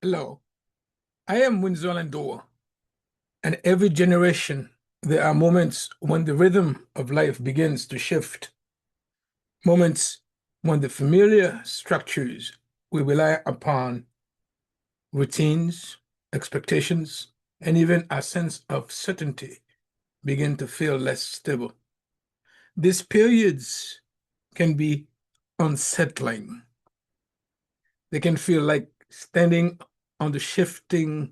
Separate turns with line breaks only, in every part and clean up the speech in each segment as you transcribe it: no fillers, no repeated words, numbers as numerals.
Hello, I am Windsor Lindor, and every generation there are moments when the rhythm of life begins to shift, moments when the familiar structures we rely upon, routines, expectations, and even a sense of certainty begin to feel less stable. These periods can be unsettling. They can feel like standing on the shifting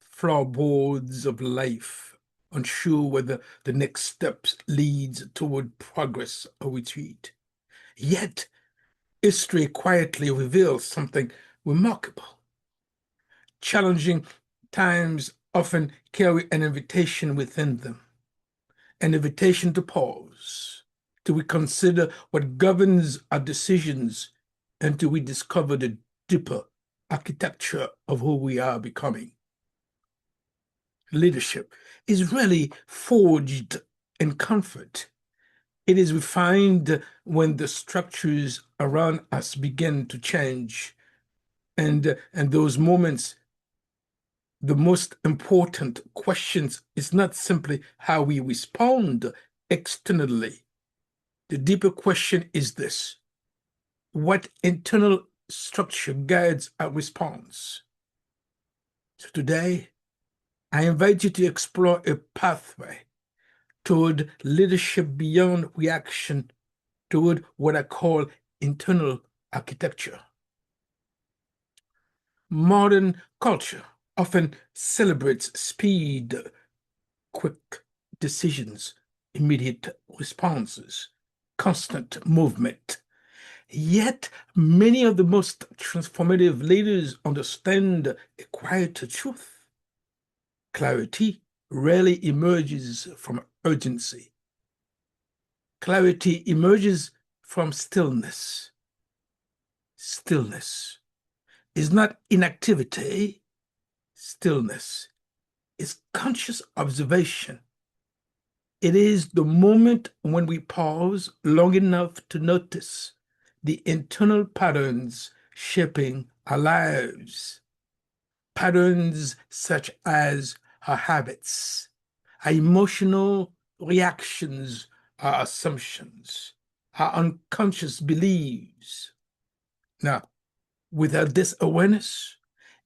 floorboards of life, unsure whether the next steps leads toward progress or retreat. Yet, history quietly reveals something remarkable. Challenging times often carry an invitation within them, an invitation to pause, to reconsider what governs our decisions, and to rediscover the deeper architecture of who we are becoming. Leadership is really forged in comfort. It is refined when the structures around us begin to change. And those moments, the most important questions is not simply how we respond externally. The deeper question is this: what internal structure guides our response? So today, I invite you to explore a pathway toward leadership beyond reaction, toward what I call internal architecture. Modern culture often celebrates speed, quick decisions, immediate responses, constant movement. Yet, many of the most transformative leaders understand a quieter truth. Clarity rarely emerges from urgency. Clarity emerges from stillness. Stillness is not inactivity. Stillness is conscious observation. It is the moment when we pause long enough to notice the internal patterns shaping our lives. Patterns such as our habits, our emotional reactions, our assumptions, our unconscious beliefs. Now, without this awareness,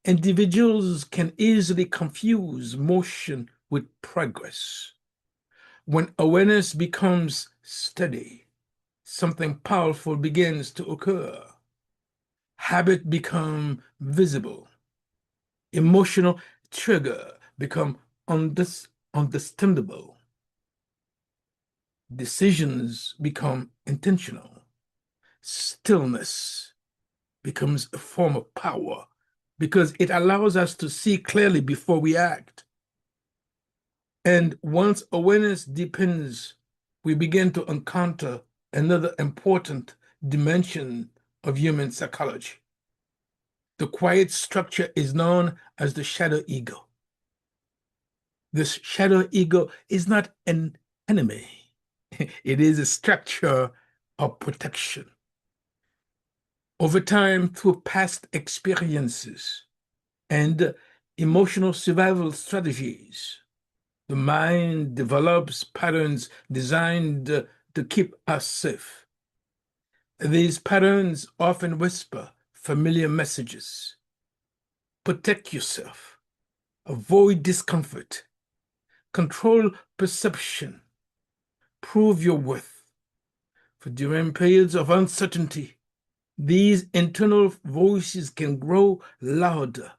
individuals can easily confuse motion with progress. When awareness becomes steady, something powerful begins to occur. Habit become visible. Emotional trigger become understandable. Decisions become intentional. Stillness becomes a form of power because it allows us to see clearly before we act. And once awareness deepens, we begin to encounter another important dimension of human psychology. The quiet structure is known as the shadow ego. This shadow ego is not an enemy, it is a structure of protection. Over time, through past experiences and emotional survival strategies, the mind develops patterns designed to keep us safe. These patterns often whisper familiar messages. Protect yourself, avoid discomfort, control perception, prove your worth. For during periods of uncertainty, these internal voices can grow louder.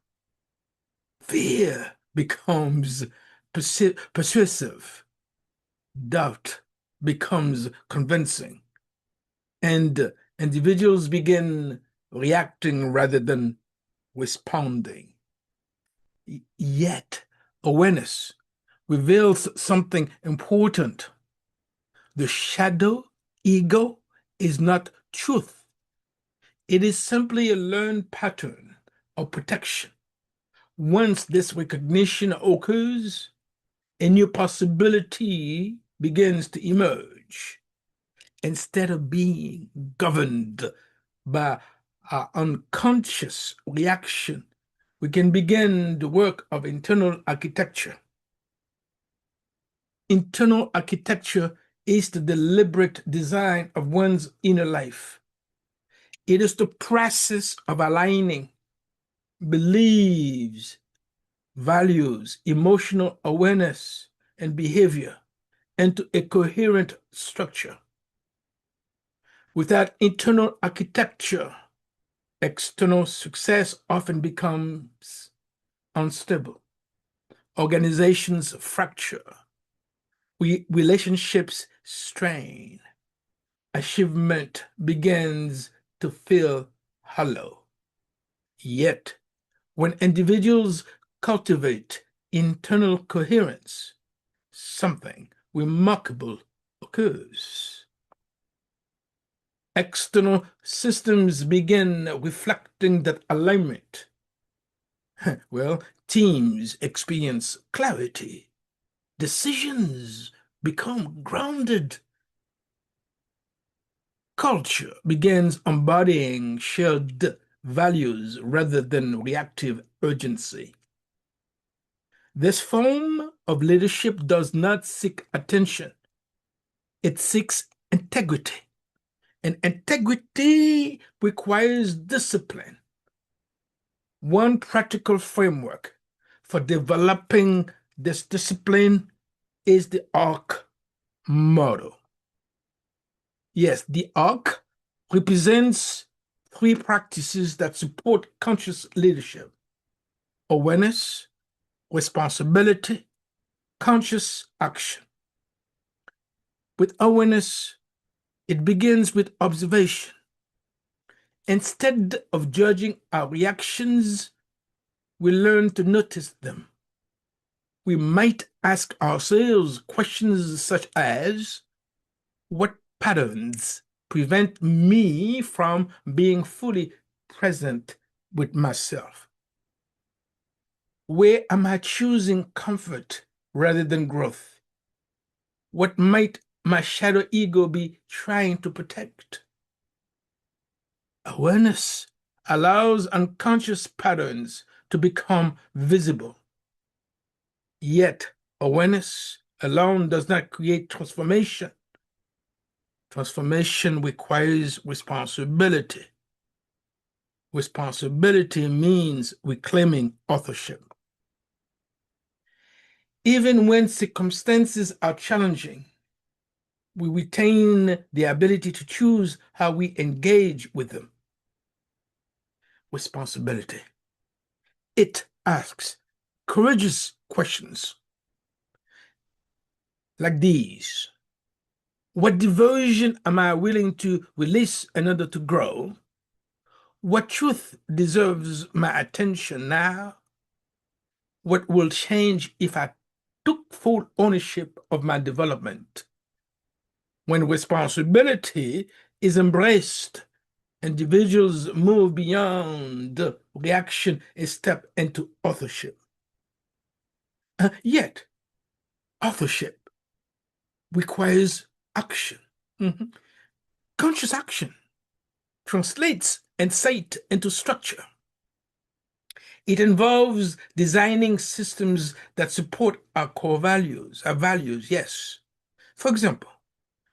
Fear becomes persuasive. Doubt becomes convincing. And individuals begin reacting rather than responding. Yet, awareness reveals something important. The shadow ego is not truth. It is simply a learned pattern of protection. Once this recognition occurs, a new possibility begins to emerge. Instead of being governed by our unconscious reaction, we can begin the work of internal architecture. Internal architecture is the deliberate design of one's inner life. It is the process of aligning beliefs, values, emotional awareness, and behavior into a coherent structure. Without internal architecture, external success often becomes unstable. Organizations fracture. Relationships strain. Achievement begins to feel hollow. Yet, when individuals cultivate internal coherence, something remarkable occurs. External systems begin reflecting that alignment. Well, teams experience clarity. Decisions become grounded. Culture begins embodying shared values rather than reactive urgency. This form of leadership does not seek attention, it seeks integrity. And integrity requires discipline. One practical framework for developing this discipline is the ARC model. Yes, the ARC represents three practices that support conscious leadership: awareness, responsibility, conscious action. With awareness, it begins with observation. Instead of judging our reactions, we learn to notice them. We might ask ourselves questions such as, what patterns prevent me from being fully present with myself? Where am I choosing comfort rather than growth? What might my shadow ego be trying to protect? Awareness allows unconscious patterns to become visible. Yet, awareness alone does not create transformation. Transformation requires responsibility. Responsibility means reclaiming authorship. Even when circumstances are challenging, we retain the ability to choose how we engage with them. Responsibility. It asks courageous questions like these. What diversion am I willing to release in order to grow? What truth deserves my attention now? What will change if I took full ownership of my development? When responsibility is embraced, individuals move beyond reaction and step into authorship. Yet, authorship requires action. Mhm. Conscious action translates insight into structure. It involves designing systems that support our core values, our values, yes. For example,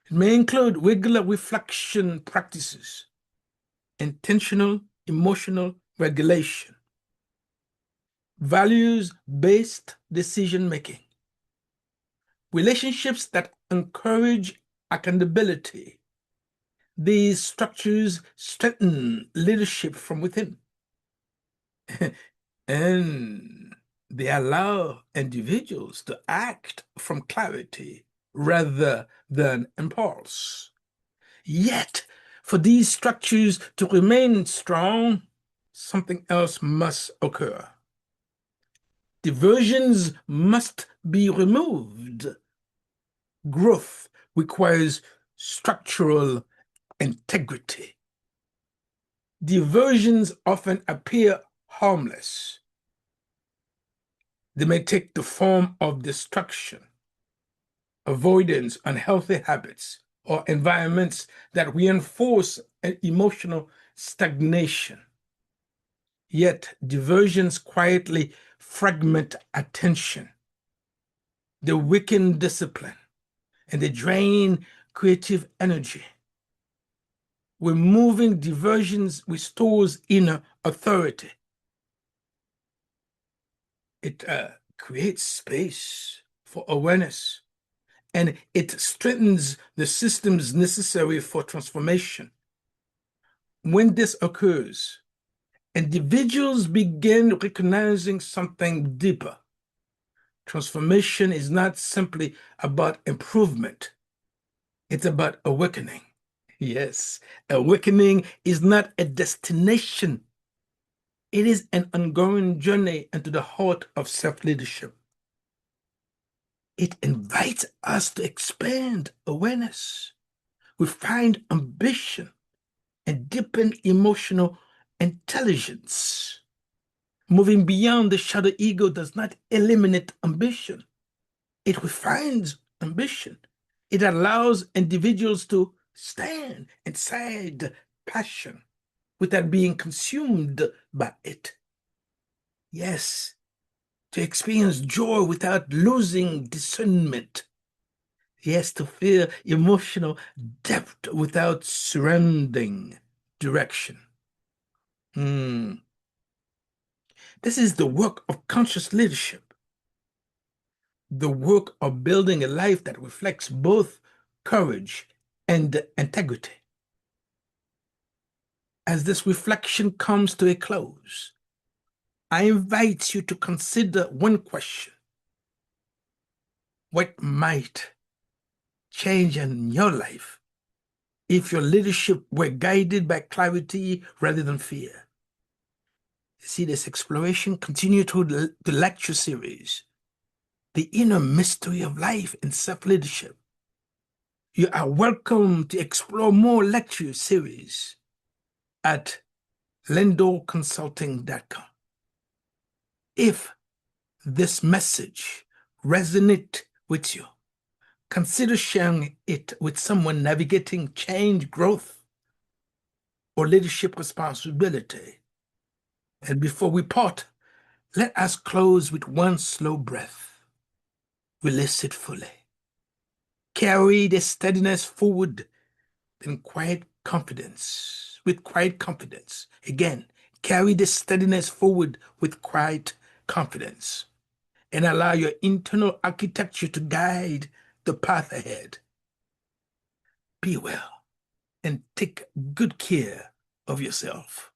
it may include regular reflection practices, intentional emotional regulation, values-based decision making, relationships that encourage accountability. These structures strengthen leadership from within, and they allow individuals to act from clarity rather than impulse. Yet, for these structures to remain strong, something else must occur. Diversions must be removed. Growth requires structural integrity. Diversions often appear harmless. They may take the form of destruction, avoidance, unhealthy habits, or environments that reinforce emotional stagnation. Yet diversions quietly fragment attention, they weaken discipline, and they drain creative energy. Removing diversions restores inner authority. It creates space for awareness, and it strengthens the systems necessary for transformation. When this occurs, individuals begin recognizing something deeper. Transformation is not simply about improvement, it's about awakening. Yes, awakening is not a destination, it is an ongoing journey into the heart of self leadership. It invites us to expand awareness, refine ambition, and deepen emotional intelligence. Moving beyond the shadow ego does not eliminate ambition, it refines ambition. It allows individuals to stand inside passion without being consumed by it. Yes, to experience joy without losing discernment. Yes, to feel emotional depth without surrendering direction. Hmm. This is the work of conscious leadership, the work of building a life that reflects both courage and integrity. As this reflection comes to a close, I invite you to consider one question. What might change in your life if your leadership were guided by clarity rather than fear? You see, this exploration continue through the lecture series, The Inner Mystery of Life and Self-Leadership. You are welcome to explore more lecture series at lindorconsulting.com. If this message resonates with you, consider sharing it with someone navigating change, growth, or leadership responsibility. And before we part, let us close with one slow breath. Release it fully. Carry the steadiness forward in quiet confidence, with quiet confidence. Again, carry the steadiness forward with quiet confidence and allow your internal architecture to guide the path ahead. Be well and take good care of yourself.